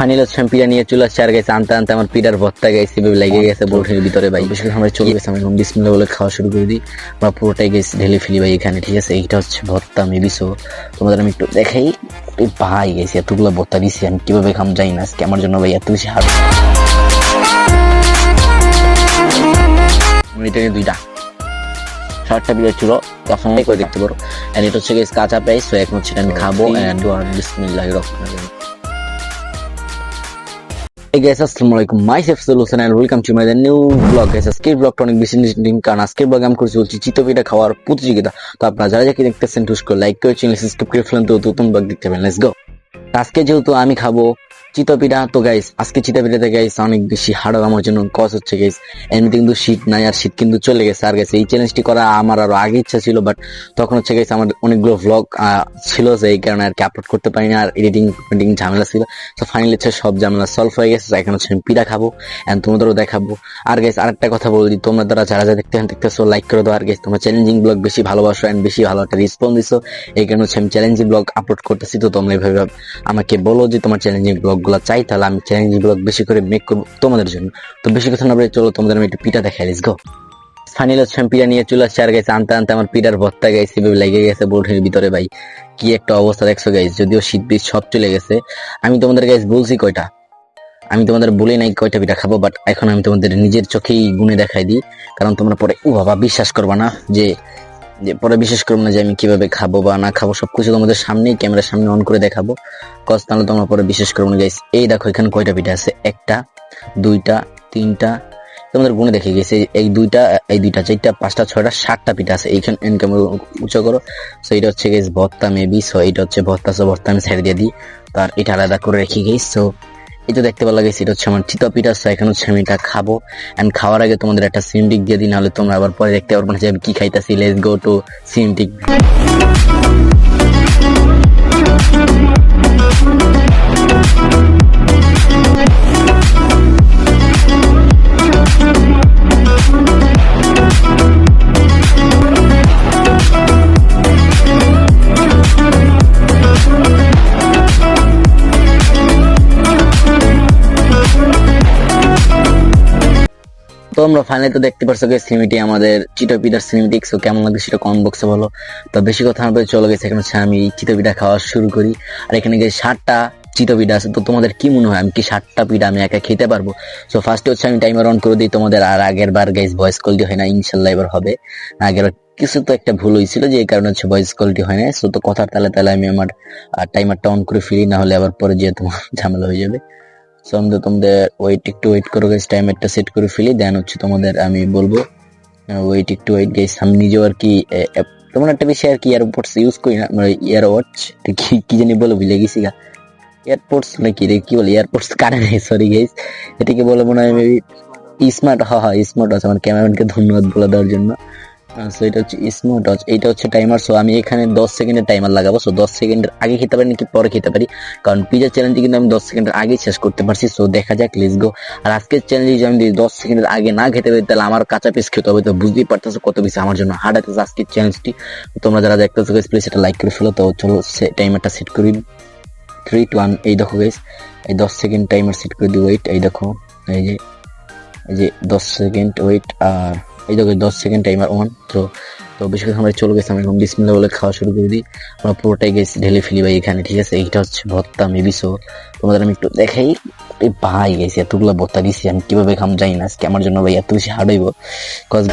Final পিড়া নিয়ে চলে আসছে আর গেছে আনতে আনতে আমার পিড়ার ভর্তা গেছে লেগে গেছে বোটের ভিতরে ভাই। বিশেষ করে আমরা চলে গেছে, আমি এখন বিসমিল্লাহ বলে খাওয়া শুরু করে দিই। আমরা পুরোটাই গেছি ঢেলে ফেলি ভাই এখানে, ঠিক আছে। এইটা হচ্ছে ভর্তা মেবি, সো তোমাদের আমি একটু দেখাই। ভাই গেছে এতগুলো ভর্তা দিছি, আমি কিভাবে খাম যাই না আজকে, আমার জন্য ভাই এত বেশি হার্ড। এটা নিয়ে দুইটা 60টা পিড়া ছিল তখন করে দেখতে পারো। এন্ড এটা হচ্ছে কাঁচা পেঁয়াজ, সো এখন হচ্ছে আমি খাবো। এন্ড বিসমিল্লাহির রহমানির রহিম। Hey guys, আসসালামু আলাইকুম, myself Solution and welcome to my new vlog guys। আজকের ব্লগটা অনেক বেশি ইন্টারেস্টিং, কারণ আজকের ব্লগে আমি করছি হচ্ছে চিতপিঠা খাওয়ার প্রতিযোগিতা। তো আপনারা যারা যাকে দেখতেছেন টুস করে লাইক করে চ্যানেল সাবস্ক্রাইব করে ফেলেন, তো নতুন ব্লগ দেখতে পাবেন। Let's go. আজকে যেহেতু আমি খাবো চিতপিঠা, তো গাইস আজকে চিতপিঠাতে গাইস অনেক বেশি হার্ড আমার জন্য, কজ হচ্ছে গাইস এমনিতে কিন্তু শীত নাই, আর শীত কিন্তু চলে গেছে। আর গেছে এই চ্যালেঞ্জটি করা আমার আরো আগে ইচ্ছা ছিল, বাট তখন হচ্ছে গাইস আমার অনেকগুলো ভ্লগ ছিল, যে এই কারণে আর কি আপলোড করতে পারিনি, আর এডিটিং ঝামেলা ছিল। তো ফাইনালি হচ্ছে সব ঝামেলা সলভ হয়ে গেছে। এখন হচ্ছে আমি পিঠা খাবো এন্ড তোমাদেরও দেখাবো। আর গাইস আরেকটা কথা বলে দিই, তোমরা যারা যারা দেখতেছো লাইক করে দাও। আর গাইস তোমরা চ্যালেঞ্জিং ব্লগ বেশি ভালোবাসো এন্ড বেশি ভালো একটা রেসপন্স দিছো, এই কারণে হচ্ছে আমি চ্যালেঞ্জিং ব্লগ আপলোড করতেছি। তো তোমরা এইভাবে আমাকে বলো যে তোমার চ্যালেঞ্জিং ব্লগ গুলো চাই, তাহলে আমি চ্যালেঞ্জিং ব্লগ বেশি করে মেক করবো তোমাদের জন্য। তো বেশি কথা না বলে চলো তোমাদের আমি একটু পিঠা দেখাই। Let's go. ফাইনাল হচ্ছে আমি পিঠা নিয়ে চলে আসছে আর গেছে আনতে আনতে আমার পিঠার ভর্তা গাইছে লেগে গেছে বোটের ভিতরে ভাই। কি একটা অবস্থা দেখছো গাইস, যদিও শীত বীজ সব চলে গেছে। আমি তোমাদের গাইস বলছি কয়টা, আমি তোমাদের বলে নাই কয়টা পিঠা খাবো, বাট এখন আমি তোমাদের নিজের চোখেই গুনে দেখাই দিই, কারণ তোমরা পরে ও বাবা বিশ্বাস করবা না, যে যে পরে বিশেষ করবো না যে আমি কিভাবে খাবো বা না খাবো, সবকিছু তোমাদের সামনেই ক্যামেরার সামনে অন করে দেখাবো। কজ তাহলে তোমরা পরে বিশেষ করবো না গাইস। এই দেখো এখানে কয়টা পিঠা আছে, একটা দুইটা তিনটা, তোমাদের গুণে দেখে গেছে এই দুইটা এই দুইটা চারটা পাঁচটা ছয়টা 7টা পিঠা আছে। এইখানে ইনকাম উঁচু করো। সো এটা হচ্ছে গেস ভর্তা মেবি, সো এটা হচ্ছে ভর্তা। সো ভর্তা আমি সাইড দিয়ে দিই, তার এটা আলাদা করে রেখে গেছি। সো এই তো দেখতে পারলা গেছি, এটা হচ্ছে আমার চিতা পিঠা। সো এখন হচ্ছে আমি এটা খাবো এন্ড খাওয়ার আগে তোমাদের একটা সিমটিক দিয়ে দিই, নাহলে তোমরা আবার পরে দেখতে পারবো না যে আমি কি খাইতাছি। Let's go to সিমটিক। তো আমরা ফাইনালি তো দেখতে পারছো যে সিনেমেটি আমাদের চিতপিঠার সিনেমেটিক। সো কেমন লাগছে সেটা কমেন্ট বক্সে বলো। তো বেশি কথা না বলে চলে গেছে, এখন হচ্ছে আমি চিতপিঠা খাওয়া শুরু করি। আর এখানে গিয়ে 7টা চিতপিঠা আছে। তো তোমাদের কি মনে হয় আমি কি 7টা পিঠা আমি একা খেতে পারবো? সো ফার্স্টে হচ্ছে আমি টাইমার অন করে দিই তোমাদের। আর আগের বার গাইস ভয়েস কোয়ালিটি হয় না, ইনশাল্লাহ এবার হবে। আগের কিছু তো একটা ভুল হয়েছিল, যে এই কারণে হচ্ছে ভয়েস কোয়ালিটি হয় না। সো তো কথার তালে তালে আমি আমার টাইমারটা অন করে ফেলি, না হলে আবার পরে যে তোমার ঝামেলা হয়ে যাবে। সো আমি তো তোমাদের একটু ওয়েট করো গাইস, টাইমারটা সেট করে ফেলি, দেন হচ্ছে তোমাদের আমি বলবো। একটু ওয়েট গাইস। আমি নিজেও আর কি তেমন একটা বেশি আর কি এয়ারপোর্টস ইউজ করি না, মানে ইয়ার ওয়াচ কি কি জানি বলে ভুলে গেছি গা। এয়ারপোর্টস নাকি রে কি বলে, এয়ারপোর্টস কানে নেই, সরি গাইস। এটাকে বলে মনে হয় মেবি স্মার্ট। হ্যাঁ স্মার্ট ওয়াচ। আমার ক্যামেরাম্যানকে ধন্যবাদ বলে দেওয়ার জন্য। সো এটা হচ্ছে স্মার্ট ওয়াচ, এইটা হচ্ছে টাইমার। সো আমি এখানে 10 সেকেন্ডের টাইমার লাগাবো। সো 10 সেকেন্ডের আগে খেতে পারি নাকি পরে খেতে পারি, কারণ পিজা চ্যালেঞ্জটি কিন্তু আমি 10 সেকেন্ডের আগে শেষ করতে পারছি। সো দেখা যাক, লেটস গো। আর আজকের চ্যালেঞ্জে যদি আমি 10 সেকেন্ডের আগে না খেতে পারি, তাহলে আমার কাঁচা পিস খেতে হবে। তো বুঝতেই পারতেছো কত বেশি আমার জন্য হার্ড আছে আজকের চ্যালেঞ্জটি। তোমরা যারা দেখতেছো গাইস প্লিজ এটা লাইক করে ফেলো। তো চলো টাইমারটা সেট করি, 3 2 1। এই দেখো গাইস, এই 10 সেকেন্ড টাইমার সেট করে দিই। ওয়েট, এই দেখো, এই যে 10 সেকেন্ড ওয়েট। আর এই দেখো 10 সেকেন্ড টাইমার অন। তো তো বেশি কথা আমরা চলে গেছি, আমি এখন বিসমিল্লাহ বলে খাওয়া শুরু করে দিই। আমরা পুরোটাই গেছি ঢেলে ফেলি ভাই এখানে, ঠিক আছে। এইটা হচ্ছে ভর্তা মেবি, সো তোমাদের আমি একটু দেখাই। ভাই গেছি এতগুলো ভর্তা দিছি, আমি কিভাবে খাম যাই না আজকে, আমার জন্য ভাই এত বেশি হার্ড হইব। কজ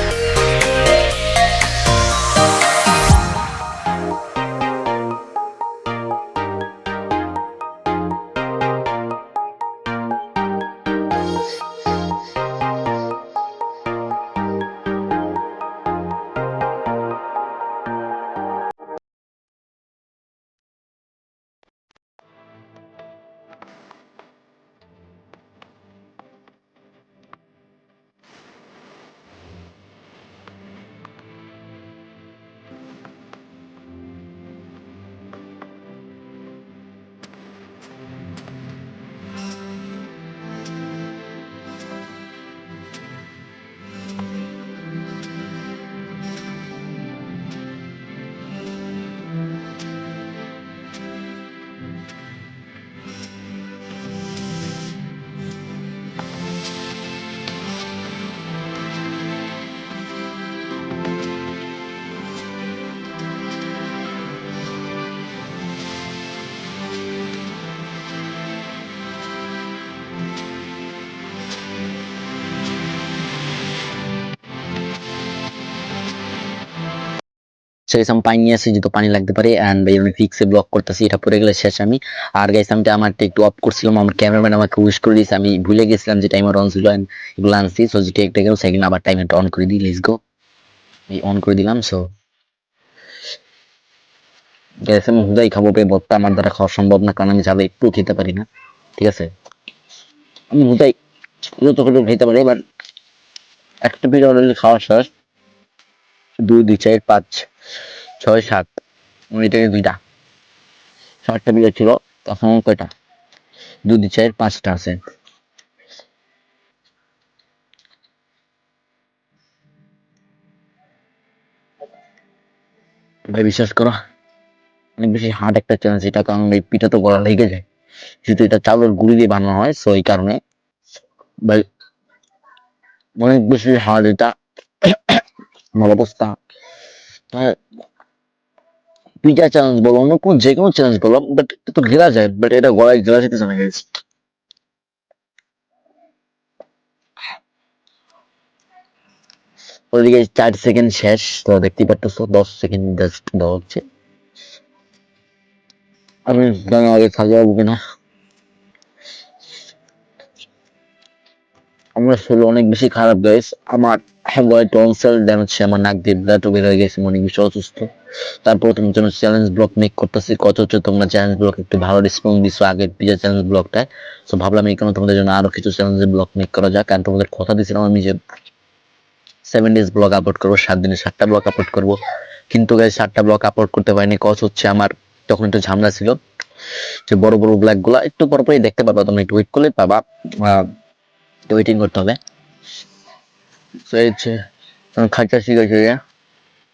সেই আমি পানি নিয়ে আসি, যেহেতু পানি লাগতে পারে অ্যান্ড ভাই আমি ফিক্সে ব্লক করতেছি, এটা পরে গেলে শেষ আমি। আর গাইস আমি আমার একটু অফ করছিলাম, আমার ক্যামেরাম্যান আমাকে উইশ করে দিয়েছে, আমি ভুলে গেছিলাম যে টাইমার অন ছিল and এগুলো আনছি। সো যেটা একটা গেল সেকেন্ড আবার টাইমারটা অন করে দিই, লেটস গো। এই অন করে দিলাম। সো গ্যাস আমি হুদাই খাবো, পেয়ে ভর্তা আমার দ্বারা খাওয়া সম্ভব না, কারণ আমি ঝালে একটু খেতে পারি না, ঠিক আছে। আমি হুদাই যত করে খেতে পারি, এবার একটা পিঠা অলরেডি খাওয়া শেষ। 2 2 4 5 6 7, এটাকে দুইটা 7টা পিঠা ছিল, তখন কয়টা 2 2 4 5টা আছে। ভাই বিশ্বাস করো, অনেক বেশি হার্ড একটা চ্যালেঞ্জ এটা, কারণ এই পিঠা তো গলা লেগে যায়, যেহেতু এটা চাউলের গুঁড়ি দিয়ে বানানো হয়। সো এই কারণে ভাই অনেক বেশি হার্ড এটা। আমার অবস্থা মানে পিঠা চ্যালেঞ্জ বলো, অন্য কোন যে কোনো চ্যালেঞ্জ বলো, বাট এটা তো ঘেরা যায়, বাট এটা গলায় ঘেরা যেতে জানা গেছে। ওদিকে 4 সেকেন্ড শেষ, তো দেখতেই পাচ্ছ 10 সেকেন্ড জাস্ট দেওয়া হচ্ছে। আমি জানি আগে সাজাবো কিনা, আমার শরীর অনেক বেশি খারাপ গাইস। আমার গলায় টনসিল ড্যামেজ, আমার নাক দিয়ে ব্লাডও বের হয়ে গেছে, অনেক বেশি অসুস্থ। তারপর তোমার জন্য চ্যালেঞ্জ ব্লক মেক করতেছি, কত হচ্ছে তোমরা চ্যালেঞ্জ ব্লক একটু ভালো রেসপন্স দিছো আগের পিজা চ্যালেঞ্জ ব্লকটায়। তো ভাবলাম এই কারণে তোমাদের জন্য আরো কিছু চ্যালেঞ্জের ব্লক মেক করা যাক, কারণ তোমাদের কথা দিয়েছিলাম আমি যে 7 days ব্লগ আপলোড করবো, 7 দিনে 7টা ব্লগ আপলোড করবো। কিন্তু গাইস 7টা ব্লগ আপলোড করতে পারিনি, কজ হচ্ছে আমার তখন একটু ঝামেলা ছিল, যে বড় বড় ব্ল্যাক গুলা একটু পর পরই দেখতে পাবা, তোমরা একটু ওয়েট করলে পাবা, ওয়েটিং করতে হবে। তো এই হচ্ছে খাইতে শিখেছি,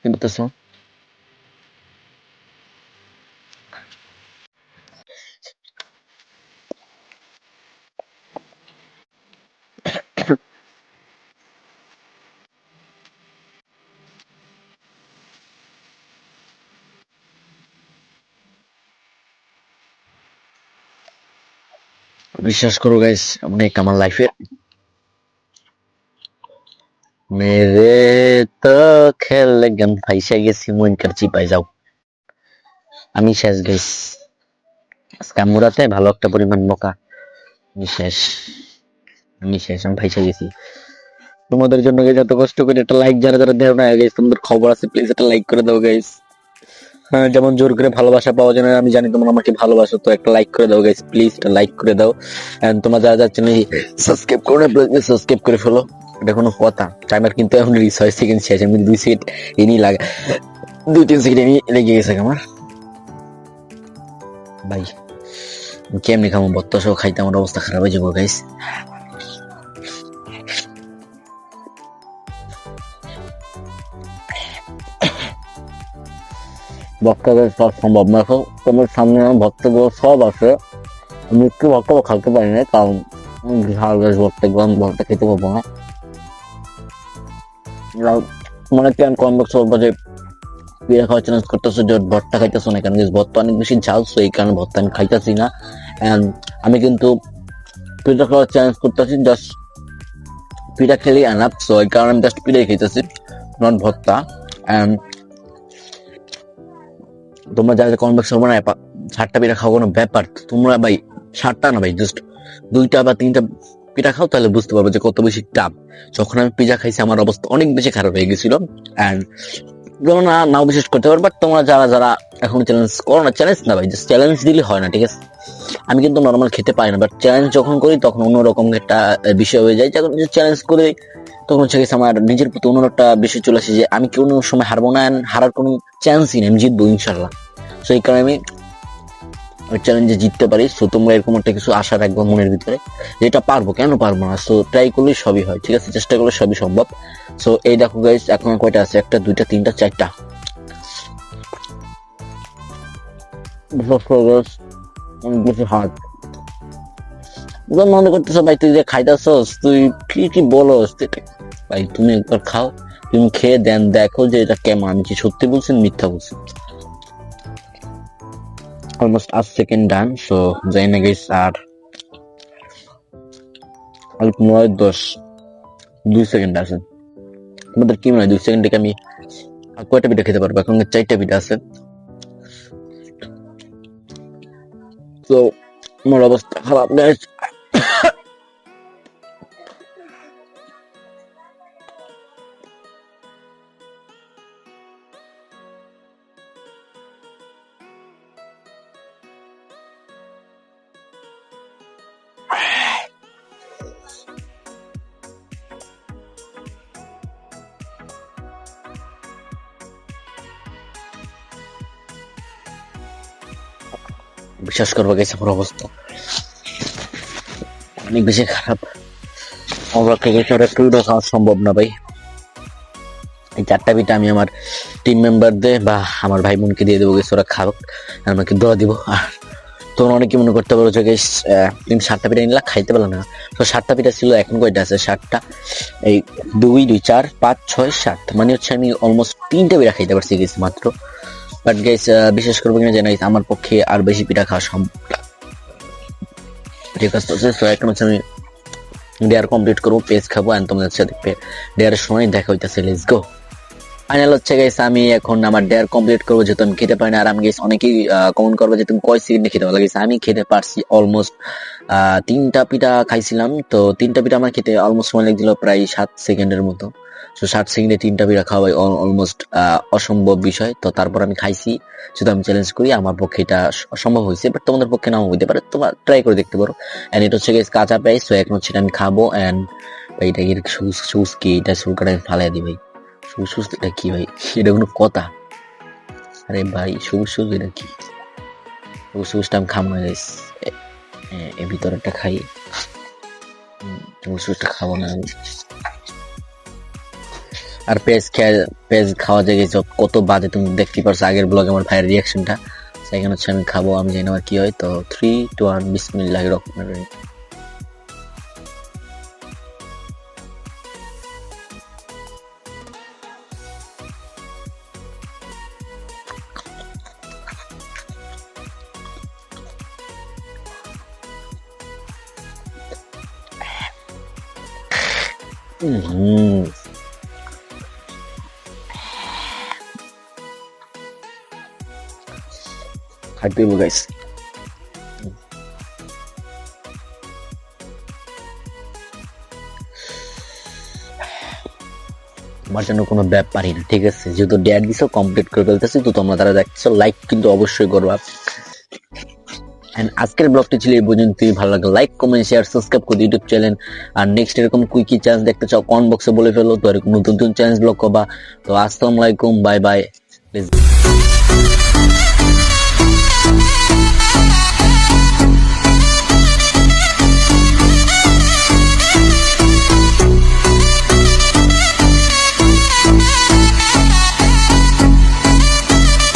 কি বলতেছো? বিশ্বাস করো গাইস, অনেক আমার লাইফে মেরে তো খেলে গেম ফাইসা গেছি, মন কার চিপাই যাও। আমি শেষ গাইস, আজকে মুরাতে ভালো একটা পরিমাণ বোকা। আমি শেষ, আমি শেষ, আমি ফাইসা গেছি। তোমাদের জন্য গাইস এত কষ্ট করে একটা লাইক, যারা যারা দেও না গাইস, তোমাদের খবর আছে, প্লিজ একটা লাইক করে দাও গাইস। হ্যাঁ, যেমন জোর করে ভালোবাসা পাওয়া যায় না, আমি জানি তোমরা আমাকে ভালোবাসো, তো একটা লাইক করে দাও গাইস, প্লিজ একটা লাইক করে দাও। এন্ড তোমরা যারা যারা চ্যানেল সাবস্ক্রাইব করো না, প্লিজ সাবস্ক্রাইব করে ফেলো। এটা কোনো কথা? টাইমার কিন্তু এখন 6 সেকেন্ড শেষ, আমি 2 সেকেন্ড এনি লাগে, 2 3 সেকেন্ড এনি লেগে গেছে আমার। ভাই কেমনি খাবো, বত্তা সহ খাইতে আমার অবস্থা খারাপ হয়ে যাবো গাইস। ভক্তদের সব সম্ভব না, এখন তোমার সামনে আমার ভক্তগুলো সব আছে, আমি একটু ভক্ত খাইতে পারি না, কারণ ঝাল গাছ ভর্তা গরম ভর্তা খেতে পারবো না। মানে কি আমি কম বক্স বলবো যে পিঠা খাওয়া চ্যালেঞ্জ করতেছো, যে ভর্তা খাইতেছো না কেন? ভর্তা অনেক বেশি ঝাল, সো এই কারণে ভর্তা আমি খাইতেছি না। এন্ড আমি কিন্তু পিঠা খাওয়ার চ্যালেঞ্জ করতেছি, জাস্ট পিঠা খেলেই আনাপ, সো এই কারণে আমি জাস্ট পিঠাই খাইতেছি, নট ভর্তা। এন্ড তোমরা যারা কমেন্ট বক্সে বলবো না 7টা পিঠা খাওয়া কোনো ব্যাপার, তোমরা ভাই 7টা না ভাই, জাস্ট 2টা বা 3টা পিঠা খাও, তাহলে বুঝতে পারবে যে কত বেশি টাপ। যখন আমি পিঠা খাইছি আমার অবস্থা অনেক বেশি খারাপ হয়ে গেছিল। এন্ড তোমরা নাও বিশ্বাস করতে পারো, বাট তোমরা যারা যারা এখন চ্যালেঞ্জ করো না, চ্যালেঞ্জ না ভাই, জাস্ট চ্যালেঞ্জ দিলে হয় না, ঠিক আছে। আমি কিন্তু নর্মাল খেতে পারি না, বাট চ্যালেঞ্জ যখন করি তখন অন্যরকম একটা বিষয় হয়ে যায়, যখন চ্যালেঞ্জ করে তখন হচ্ছে গেছে আমার নিজের প্রতি অন্য একটা বিষয় চলে আসে, যে আমি কোনো সময় হারবো না, and হারার কোনো চান্সই নেই, আমি জিতবো ইনশাল্লাহ। সো এই কারণে আমি ওই চ্যালেঞ্জে জিততে পারি। সো তোমরা এরকম একটা কিছু আশা রাখবো মনের ভিতরে, যেটা পারবো, কেন পারবো না। সো ট্রাই করলে সবই হয়, ঠিক আছে, চেষ্টা করলে সবই সম্ভব। সো এই দেখো গাইস, এখন কয়টা আছে? 1টা 2টা 3টা 4টা। অনেক বেশি হার্ড। মনে করতেছো ভাই তুই যে খাইতেছস, তুই কি কি বলস? ভাই তুমি একবার খাও, তুমি খেয়ে দেন, দেখো যে এটা কেমন, আমি কি সত্যি বলছি মিথ্যা বলছি। অলমোস্ট 8 সেকেন্ড ডান। সো যাই না গাইস, আর অল্প 9 10 2 সেকেন্ড আছে। তোমাদের কি মনে হয় 2 সেকেন্ড থেকে আমি আর কয়টা পিঠা খেতে পারবো? এখন 4টা পিঠা আছে। তো আমার অবস্থা খারাপ গাইস। বিশ্বাস করবো গাইস, আমার অবস্থা অনেক বেশি খারাপ। আমার পক্ষে গাইস আর একটু খাওয়া সম্ভব না ভাই। এই 4টা পিঠা আমি আমার টিম মেম্বারদের বা আমার ভাই বোনকে দিয়ে দেবো গাইস, ওরা খাওক, আমাকে দোয়া দিব। আর তোমরা অনেকে মনে করতে পারো যে গাইস তুমি 7টা পিঠা নিলা, খাইতে পারলো না। তো 7টা পিঠা ছিল, এখন কয়টা আছে? 7টা, এই 2 2 4 5 6 7, মানে হচ্ছে আমি অলমোস্ট 3টা পিঠা খাইতে পারছি গাইস মাত্র। বাট গাইস বিশ্বাস করবো কিনা জানাই, আমার পক্ষে আর বেশি পিঠা খাওয়া সম্ভব না। ঠিক আছে, তো এখন হচ্ছে আমি ডেয়ার কমপ্লিট করবো, পেজ খাবো, এন্ড তোমাদের সাথে ডেয়ারের সময় দেখা হইতেছে। Let's go. ফাইনাল হচ্ছে গাইস, আমি এখন আমার ডেয়ার কমপ্লিট করবো, যেহেতু আমি খেতে পারি না। আর আমি গাইস অনেকেই কমেন্ট করবো যে তুমি কয় সেকেন্ডে খেতে পারো। গাইস আমি খেতে পারছি অলমোস্ট 3টা পিঠা খাইছিলাম। তো 3টা পিঠা আমার খেতে অলমোস্ট সময় লেগেছিল প্রায় 7 সেকেন্ডের মতো। তো 7 সেকেন্ডে 3টা পিঠা খাওয়াই অলমোস্ট অসম্ভব বিষয়। তো তারপর আমি খাইছি, শুধু আমি চ্যালেঞ্জ করি, আমার পক্ষে এটা অসম্ভব হয়েছে, বাট তোমাদের পক্ষে নাও হইতে পারে, তোমরা ট্রাই করে দেখতে পারো। এন্ড এটা হচ্ছে গাইস কাঁচা পেঁয়াজ। তো এখন হচ্ছে আমি খাবো। এন্ড এইটা সুস কি, এটা সুর কাটা আমি ফালাই দিই ভাই। সুস এটা কি ভাই? এটা কোনো কথা? আরে ভাই সুস এটা কি? সুসটা আমি খাবো না গাইস, এর ভিতরটা খাই। সুসটা খাবো না আমি। আর পেঁয়াজ খাওয়া যায় গেছে কত বাজে, তুমি দেখতে পারছো আগের ব্লগে আমার ভাইয়ের রিয়াকশনটা। সেখানে হচ্ছে আমি খাবো, আমি জানি না আমার কি হয়। তো 3 2 1 বিসমিল্লাহির রহমানির রহিম। খাইতে দেবো গাইস। আমার জন্য কোনো ব্যাপারই না, ঠিক আছে? যেহেতু ডেয়ার দিছো, কমপ্লিট করে ফেলতেছি। তো তোমরা তারা দেখছো, লাইক কিন্তু অবশ্যই করবা। আজকের ব্লগটি ছিল এই পর্যন্তই। ভালো লাগলে লাইক কমেন্ট শেয়ার সাবস্ক্রাইব করে ইউটিউব চ্যানেল। আর নেক্সট এরকম কুইকি চ্যালেঞ্জ দেখতে চাও, কমেন্ট বক্সে বলে ফেলো। তো এরকম নতুন নতুন চ্যালেঞ্জ ব্লগ করবা। তো আসসালামু আলাইকুম, বাই বাই।